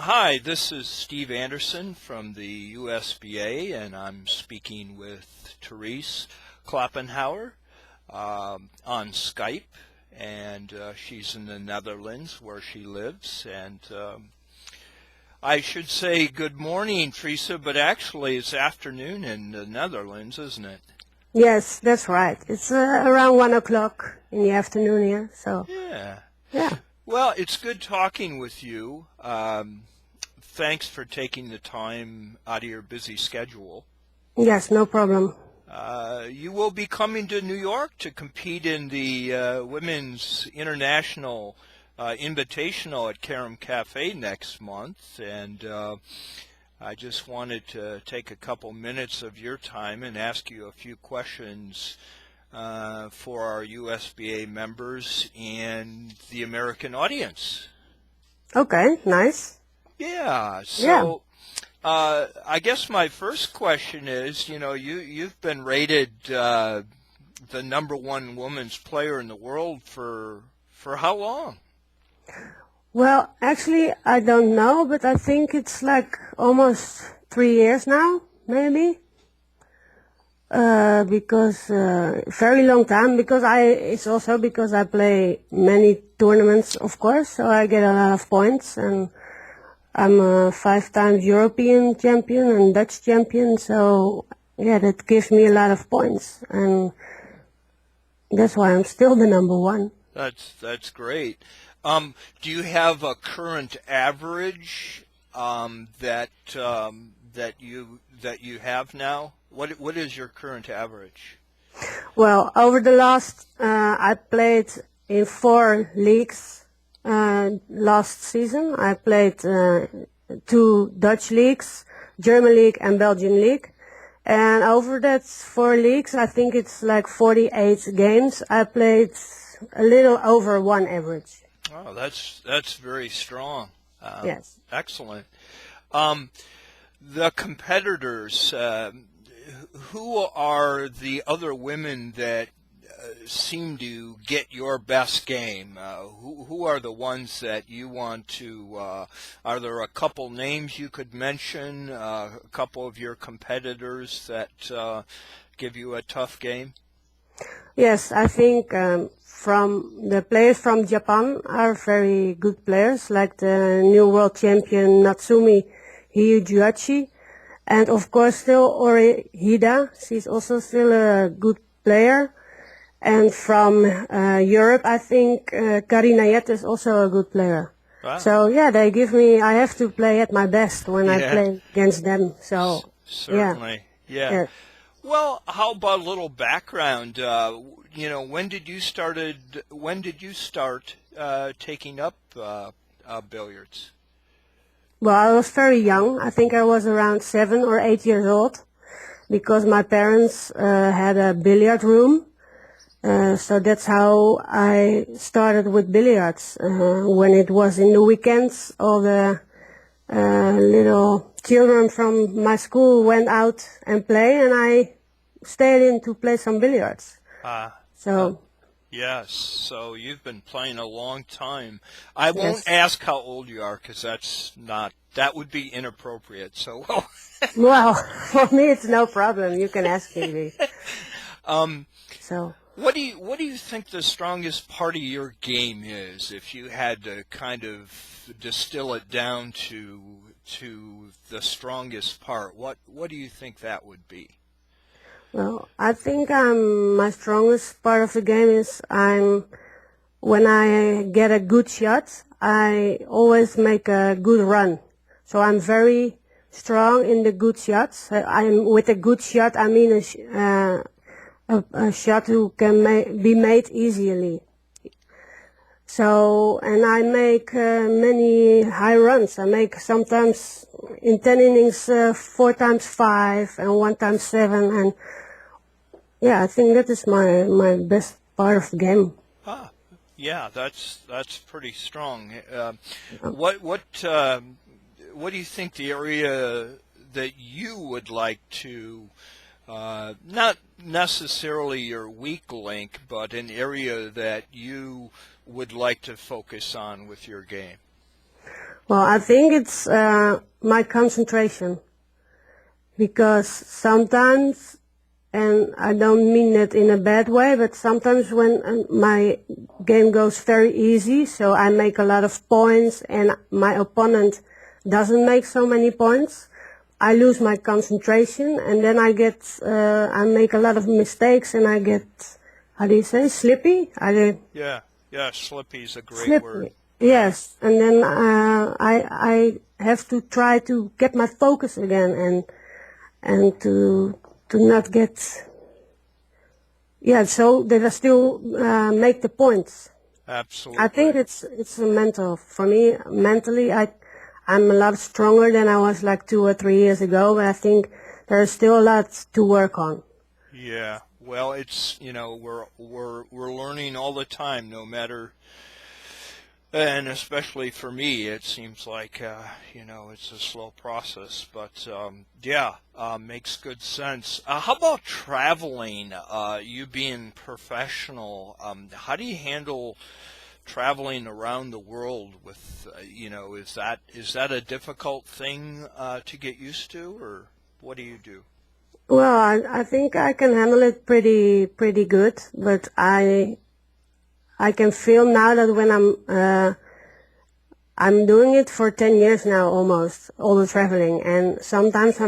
Hi, this is Steve Andersen from the USBA, and I'm speaking with Therese Klompenhouwer on Skype, and she's in the Netherlands where she lives. And I should say good morning, Teresa, but actually it's afternoon in the Netherlands, isn't it? Yes, that's right. It's around 1 o'clock in the afternoon here, so Yeah. Well, it's good talking with you. Thanks for taking the time out of your busy schedule. Yes, no problem. You will be coming to New York to compete in the Women's International Invitational at Karam Cafe next month, and I just wanted to take a couple minutes of your time and ask you a few questions for our USBA members and the American audience. Okay, nice. Yeah, so I guess my first question is, you've been rated the #1 women's player in the world for how long? Well, actually, I don't know, but I think it's like almost 3 years now, maybe. Because very long time. It's also because I play many tournaments, of course, so I get a lot of points, and I'm a 5 times European champion and Dutch champion, so yeah, that gives me a lot of points, and that's why I'm still the #1. That's great. Do you have a current average that you have now? What is your current average? Well, over the last, I played in 4 leagues. Last season, I played 2 Dutch leagues, German league and Belgian league. And over that 4 leagues, I think it's like 48 games. I played a little over 1 average. Oh, that's very strong. Yes. Excellent. The competitors, who are the other women that seem to get your best game? Who are the ones that you want to, are there a couple names you could mention, a couple of your competitors that give you a tough game? Yes, I think from the players from Japan are very good players, like the new world champion Natsumi Hiyujuachi, and of course still Ori Hida. She's also still a good player. And from Europe, I think Karina Yet is also a good player. Wow. So yeah, they give me, I have to play at my best when I play against them. So certainly, yeah. yeah. Well, how about a little background? When did you start taking up billiards? Well, I was very young. I think I was around 7 or 8 years old, because my parents had a billiard room. So that's how I started with billiards. When it was in the weekends, all the little children from my school went out and play, and I stayed in to play some billiards. Yes, so you've been playing a long time. I won't ask how old you are, because that would be inappropriate. So well, for me it's no problem. You can ask me. What do you think the strongest part of your game is, if you had to kind of distill it down to the strongest part? What do you think that would be? Well, I think my strongest part of the game is when I get a good shot, I always make a good run. So I'm very strong in the good shots. With a good shot, I mean a shot who can be made easily. So, and I make many high runs. I make sometimes in 10 innings 4 times 5 and 1 times 7, and yeah, I think that is my best part of the game. Yeah, that's pretty strong. What do you think the area that you would like to, not necessarily your weak link, but an area that you would like to focus on with your game? Well, I think it's my concentration, because sometimes, and I don't mean it in a bad way, but sometimes when my game goes very easy, so I make a lot of points and my opponent doesn't make so many points, I lose my concentration, and then I make a lot of mistakes, and I get, how do you say, slippy? Yeah, yeah, slippy's a great word. Slippy. Yes, and then I have to try to get my focus again, and to not get, yeah, so that I still make the points. I think Absolutely. it's a mental, for me, mentally, I'm a lot stronger than I was like 2 or 3 years ago, but I think there's still a lot to work on. Yeah. Well, it's, we're learning all the time, no matter. And especially for me, it seems like, it's a slow process. But yeah, makes good sense. How about traveling? You being professional, how do you handle traveling around the world with, is that a difficult thing to get used to, or what do you do? Well, I think I can handle it pretty good, but I can feel now that when I'm doing it for 10 years now, almost all the traveling, and sometimes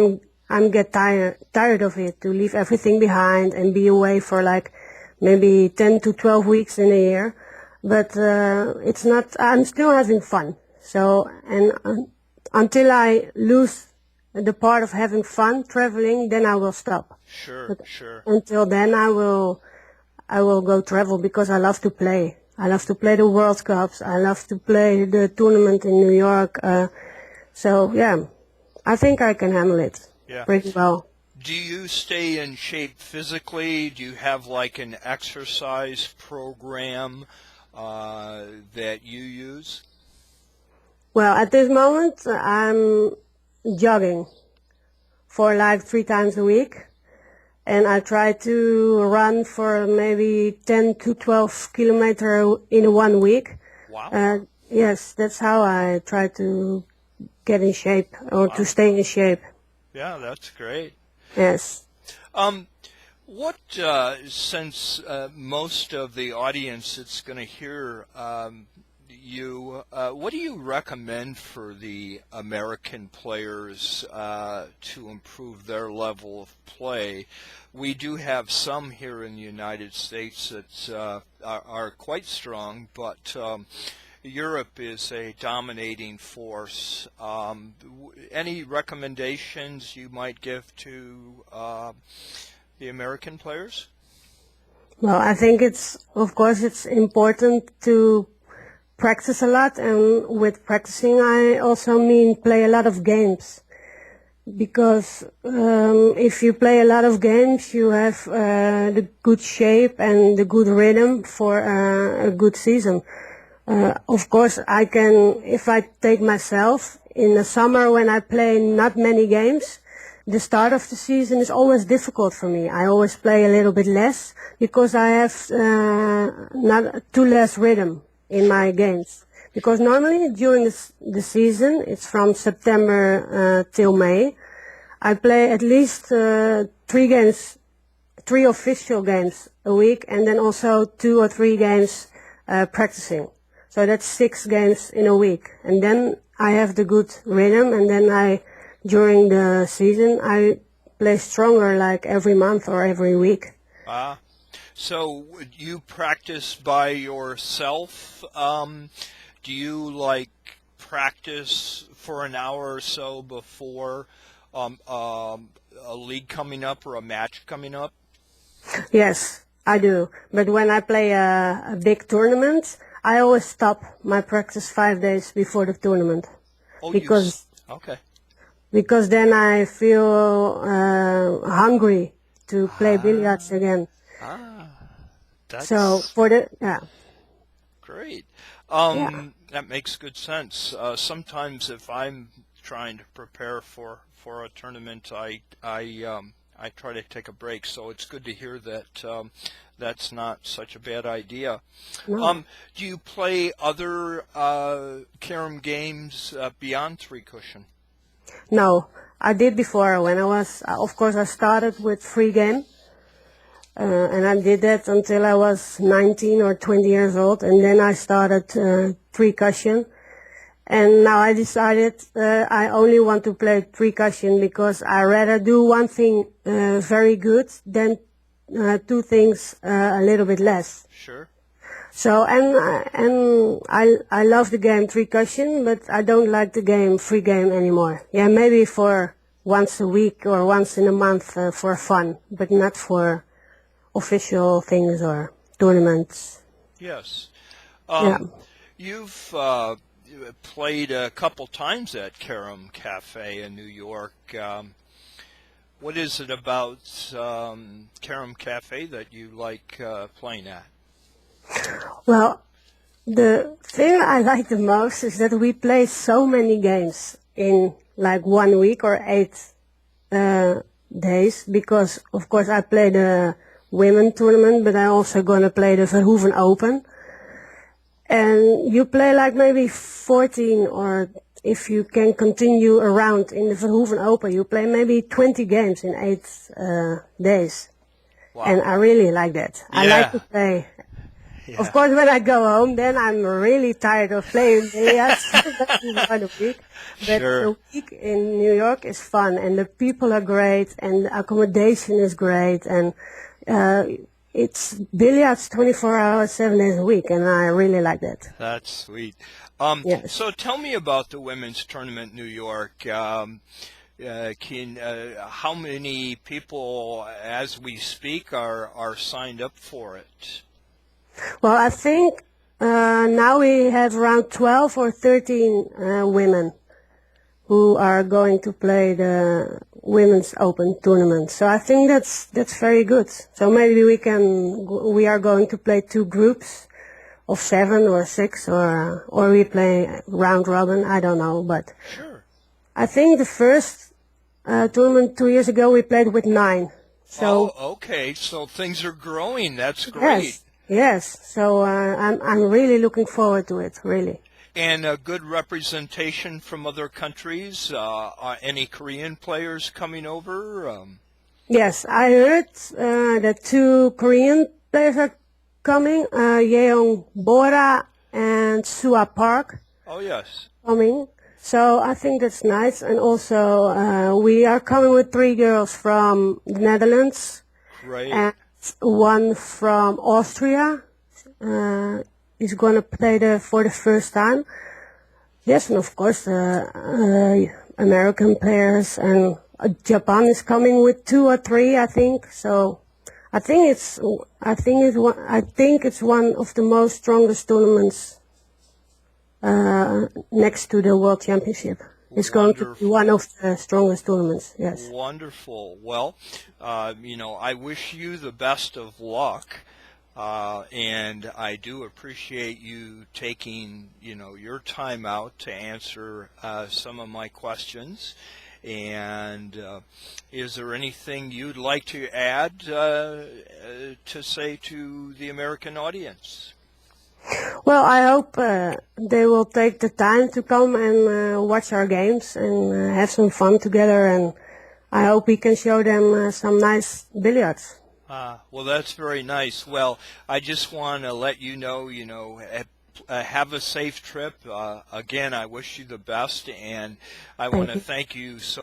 I'm get tired of it, to leave everything behind and be away for like maybe 10 to 12 weeks in a year. But it's not. I'm still having fun. So, and until I lose the part of having fun traveling, then I will stop. Sure, But sure. until then, I will go travel, because I love to play. I love to play the World Cups. I love to play the tournament in New York. So yeah, I think I can handle it Yeah. pretty well. Do you stay in shape physically? Do you have like an exercise program that you use? Well, at this moment, I'm jogging for like 3 times a week, and I try to run for maybe 10 to 12 kilometers in 1 week. Wow. Uh, yes, that's how I try to get in shape, or to Wow. stay in shape. Yeah, that's great. Yes. Um, what, since most of the audience that's going to hear what do you recommend for the American players to improve their level of play? We do have some here in the United States that are quite strong, but Europe is a dominating force. Any recommendations you might give to the American players? Well, I think of course, it's important to practice a lot, and with practicing, I also mean play a lot of games. Because if you play a lot of games, you have the good shape and the good rhythm for a good season. Of course, if I take myself, in the summer when I play not many games, the start of the season is always difficult for me. I always play a little bit less, because I have not too less rhythm in my Sure. games. Because normally during the season, it's from September till May, I play at least 3 games, 3 official games a week, and then also 2 or 3 games practicing. So that's 6 games in a week. And then I have the good rhythm, and then during the season, I play stronger, like every month or every week. Ah, so you practice by yourself? Do you like practice for an hour or so before a league coming up or a match coming up? Yes, I do. But when I play a big tournament, I always stop my practice 5 days before the tournament, Oh, because okay. because then I feel hungry to play billiards Ah, again. ah, So that's for the yeah great. yeah That makes good sense. Sometimes if I'm trying to prepare for a tournament, I I try to take a break, so it's good to hear that that's not such a bad idea. No. Do you play other carom games beyond three cushion? No, I did before when I was, of course, I started with free game, and I did that until I was 19 or 20 years old, and then I started three cushion. And now I decided I only want to play three cushion because I rather do one thing very good than two things a little bit less. Sure. So and I love the game three cushion, but I don't like the game free game anymore. Yeah, maybe for once a week or once in a month for fun, but not for official things or tournaments. Yes. Yeah. You've played a couple times at Carom Cafe in New York. What is it about Carom Cafe that you like playing at? Well, the thing I like the most is that we play so many games in like 1 week or 8 days because, of course, I play the women tournament, but I'm also going to play the Verhoeven Open. And you play like maybe 14, or if you can continue around in the Verhoeven Open, you play maybe 20 games in 8 days. Wow. And I really like that. Yeah. I like to play. Yeah. Of course, when I go home, then I'm really tired of playing billiards. That's one a week. But Sure. the week in New York is fun, and the people are great, and the accommodation is great, and it's billiards 24 hours, 7 days a week, and I really like that. That's sweet. Yes. So tell me about the women's tournament in New York. How many people, as we speak, are signed up for it? Well, I think now we have around 12 or 13 women who are going to play the Women's Open tournament. So I think that's very good. So maybe we are going to play 2 groups of 7 or 6, or we play round robin. I don't know, but Sure. I think the first tournament 2 years ago we played with 9. So okay. So things are growing. That's great. Yes. So I'm really looking forward to it. Really. And a good representation from other countries. Any Korean players coming over? Yes, I heard that 2 Korean players are coming, Yeong Bora and Sua Park Oh yes. coming. So I think that's nice. And also we are coming with 3 girls from the Netherlands Great. and 1 from Austria. Is going to play for the first time. Yes, and of course American players, and Japan is coming with 2 or 3, I think. So I think it's one of the most strongest tournaments next to the World Championship. It's going to be one of the strongest tournaments. Yes. Wonderful. Well, I wish you the best of luck. And I do appreciate you taking, your time out to answer some of my questions. And is there anything you'd like to add to say to the American audience? Well, I hope they will take the time to come and watch our games and have some fun together. And I hope we can show them some nice billiards. Well, that's very nice. Well, I just want to let you know, have a safe trip. Again, I wish you the best, and I want to thank you so